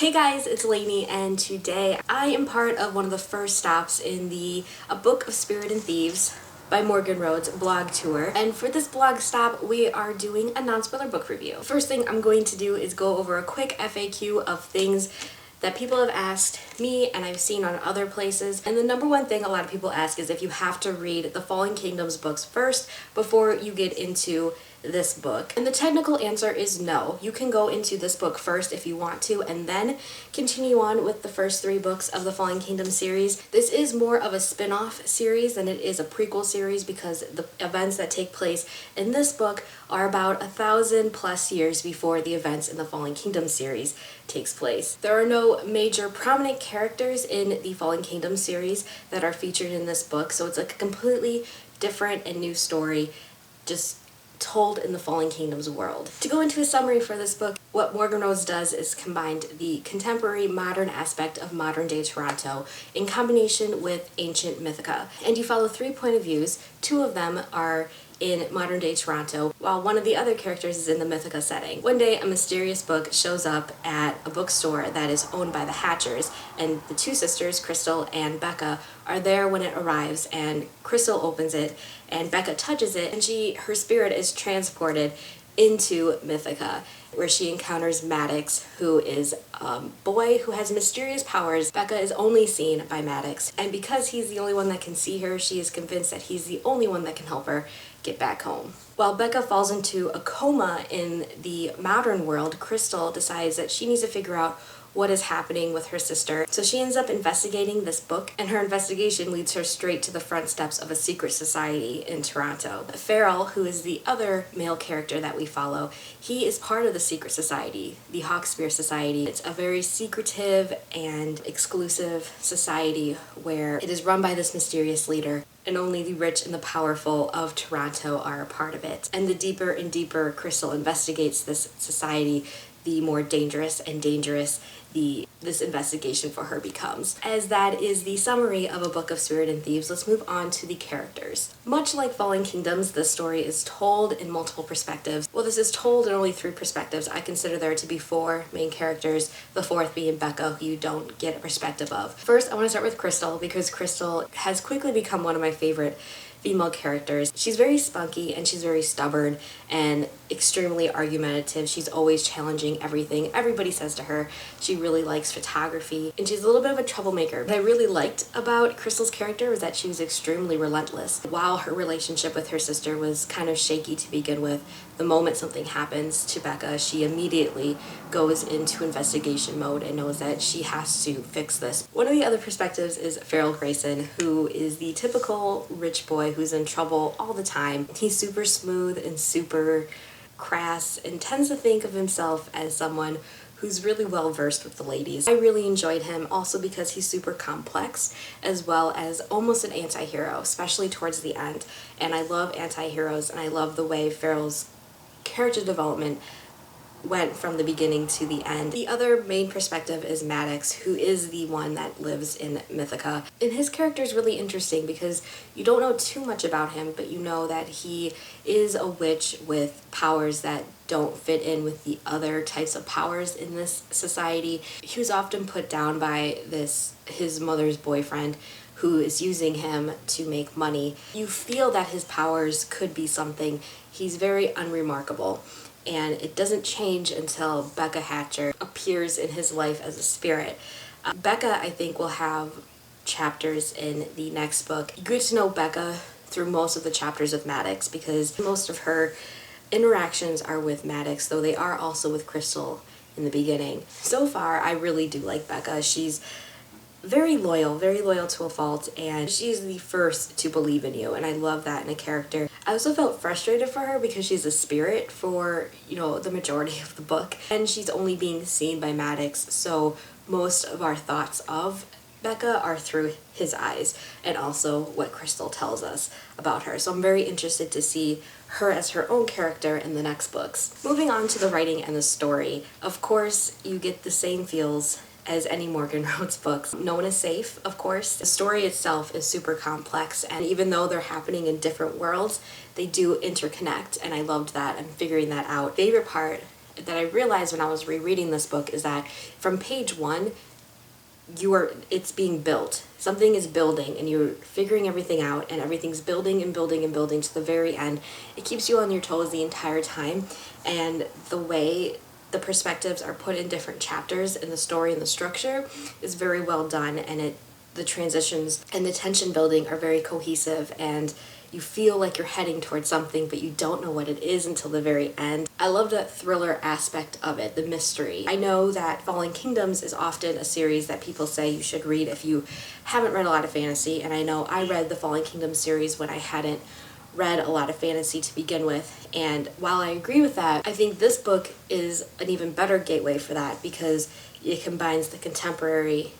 Hey guys, it's Lainey, and today I am part of one of the first stops in the A Book of Spirits and Thieves by Morgan Rhodes blog tour. And for this blog stop, we are doing a non-spoiler book review. First thing I'm going to do is go over a quick FAQ of things that people have asked me and I've seen on other places. And the number one thing a lot of people ask is if you have to read the Fallen Kingdoms books first before you get into this book. And the technical answer is no. You can go into this book first if you want to and then continue on with the first 3 books of the Fallen Kingdom series. This is more of a spin-off series than it is a prequel series because the events that take place in this book are about 1,000+ years before the events in the Fallen Kingdom series takes place. There are no major prominent characters in the Fallen Kingdom series that are featured in this book, so it's a completely different and new story, just told in the Fallen Kingdoms world. To go into a summary for this book, what Morgan Rhodes does is combined the contemporary modern aspect of modern day Toronto in combination with ancient Mythica. And you follow 3 point of views. 2 of them are in modern day Toronto, while one of the other characters is in the Mythica setting. One day, a mysterious book shows up at a bookstore that is owned by the Hatchers, and the 2 sisters, Crystal and Becca, are there when it arrives, and Crystal opens it, and Becca touches it, and her spirit is transported into Mythica, where she encounters Maddox, who is a boy who has mysterious powers. Becca is only seen by Maddox, and because he's the only one that can see her, she is convinced that he's the only one that can help her get back home. While Becca falls into a coma in the modern world, Crystal decides that she needs to figure out what is happening with her sister. So she ends up investigating this book, and her investigation leads her straight to the front steps of a secret society in Toronto. Farrell, who is the other male character that we follow, he is part of the secret society, the Hawkspear Society. It's a very secretive and exclusive society where it is run by this mysterious leader, and only the rich and the powerful of Toronto are a part of it. And the deeper and deeper Crystal investigates this society, the more dangerous and dangerous this investigation for her becomes. As that is the summary of A Book of Spirits and Thieves, let's move on to the characters. Much like Fallen Kingdoms, this story is told in multiple perspectives. Well, this is told in only 3 perspectives. I consider there to be 4 main characters, the 4th being Becca, who you don't get a perspective of. First, I want to start with Crystal, because Crystal has quickly become one of my favorite female characters. She's very spunky and she's very stubborn and extremely argumentative. She's always challenging everything everybody says to her. She really likes photography and she's a little bit of a troublemaker. What I really liked about Crystal's character was that she was extremely relentless. While her relationship with her sister was kind of shaky to begin with, the moment something happens to Becca, she immediately goes into investigation mode and knows that she has to fix this. One of the other perspectives is Farrell Grayson, who is the typical rich boy who's in trouble all the time. He's super smooth and super crass and tends to think of himself as someone who's really well versed with the ladies. I really enjoyed him also because he's super complex as well as almost an anti-hero, especially towards the end. And I love anti-heroes, and I love the way Farrell's character development went from the beginning to the end. The other main perspective is Maddox, who is the one that lives in Mythica. And his character is really interesting because you don't know too much about him, but you know that he is a witch with powers that don't fit in with the other types of powers in this society. He was often put down by his mother's boyfriend, who is using him to make money. You feel that his powers could be something. He's very unremarkable. And it doesn't change until Becca Hatcher appears in his life as a spirit. Becca, I think, will have chapters in the next book. You get to know Becca through most of the chapters of Maddox because most of her interactions are with Maddox, though they are also with Crystal in the beginning. So far, I really do like Becca. She's very loyal to a fault, and she's the first to believe in you, and I love that in a character. I also felt frustrated for her because she's a spirit for, the majority of the book, and she's only being seen by Maddox, so most of our thoughts of Becca are through his eyes, and also what Crystal tells us about her. So I'm very interested to see her as her own character in the next books. Moving on to the writing and the story, of course, you get the same feels as any Morgan Rhodes books. No one is safe, of course. The story itself is super complex, and even though they're happening in different worlds, they do interconnect, and I loved that. I'm figuring that out. Favorite part that I realized when I was rereading this book is that from page 1, it's being built. Something is building and you're figuring everything out, and everything's building and building and building to the very end. It keeps you on your toes the entire time, and the way the perspectives are put in different chapters in the story and the structure is very well done, and the transitions and the tension building are very cohesive, and you feel like you're heading towards something, but you don't know what it is until the very end. I love that thriller aspect of it, the mystery. I know that Fallen Kingdoms is often a series that people say you should read if you haven't read a lot of fantasy, and I know I read the Fallen Kingdoms series when I hadn't read a lot of fantasy to begin with, and while I agree with that, I think this book is an even better gateway for that because it combines the contemporary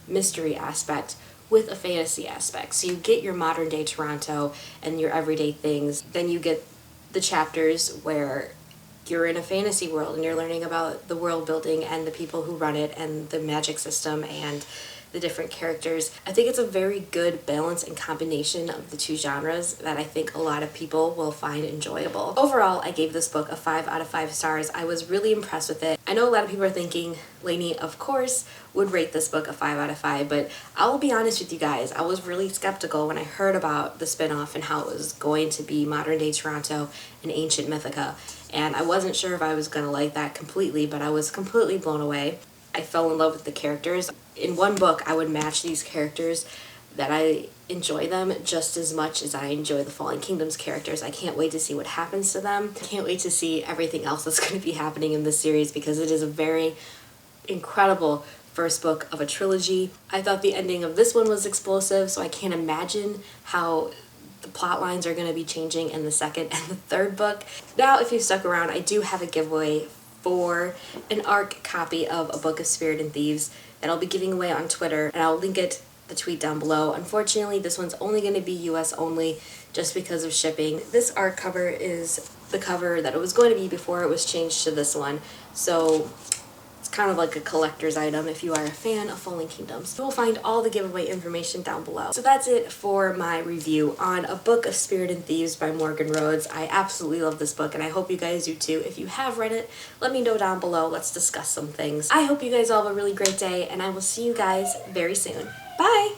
mystery aspect with a fantasy aspect. So you get your modern day Toronto and your everyday things, then you get the chapters where you're in a fantasy world and you're learning about the world building and the people who run it and the magic system and the different characters. I think it's a very good balance and combination of the two genres that I think a lot of people will find enjoyable. Overall, I gave this book a 5 out of 5 stars. I was really impressed with it. I know a lot of people are thinking Lainey, of course, would rate this book a 5 out of 5, but I will be honest with you guys, I was really skeptical when I heard about the spinoff and how it was going to be modern day Toronto and ancient Mythica, and I wasn't sure if I was going to like that completely, but I was completely blown away. I fell in love with the characters. In one book, I would match these characters that I enjoy them just as much as I enjoy the Fallen Kingdoms characters. I can't wait to see what happens to them. I can't wait to see everything else that's going to be happening in this series because it is a very incredible first book of a trilogy. I thought the ending of this one was explosive, so I can't imagine how the plot lines are going to be changing in the second and the third book. Now, if you stuck around, I do have a giveaway for an ARC copy of A Book of Spirit and Thieves that I'll be giving away on Twitter, and I'll link the tweet down below. Unfortunately, this one's only going to be US only just because of shipping. This ARC cover is the cover that it was going to be before it was changed to this one, so it's kind of like a collector's item if you are a fan of Fallen Kingdoms. You will find all the giveaway information down below. So that's it for my review on A Book of Spirit and Thieves by Morgan Rhodes. I absolutely love this book and I hope you guys do too. If you have read it, let me know down below. Let's discuss some things. I hope you guys all have a really great day and I will see you guys very soon. Bye!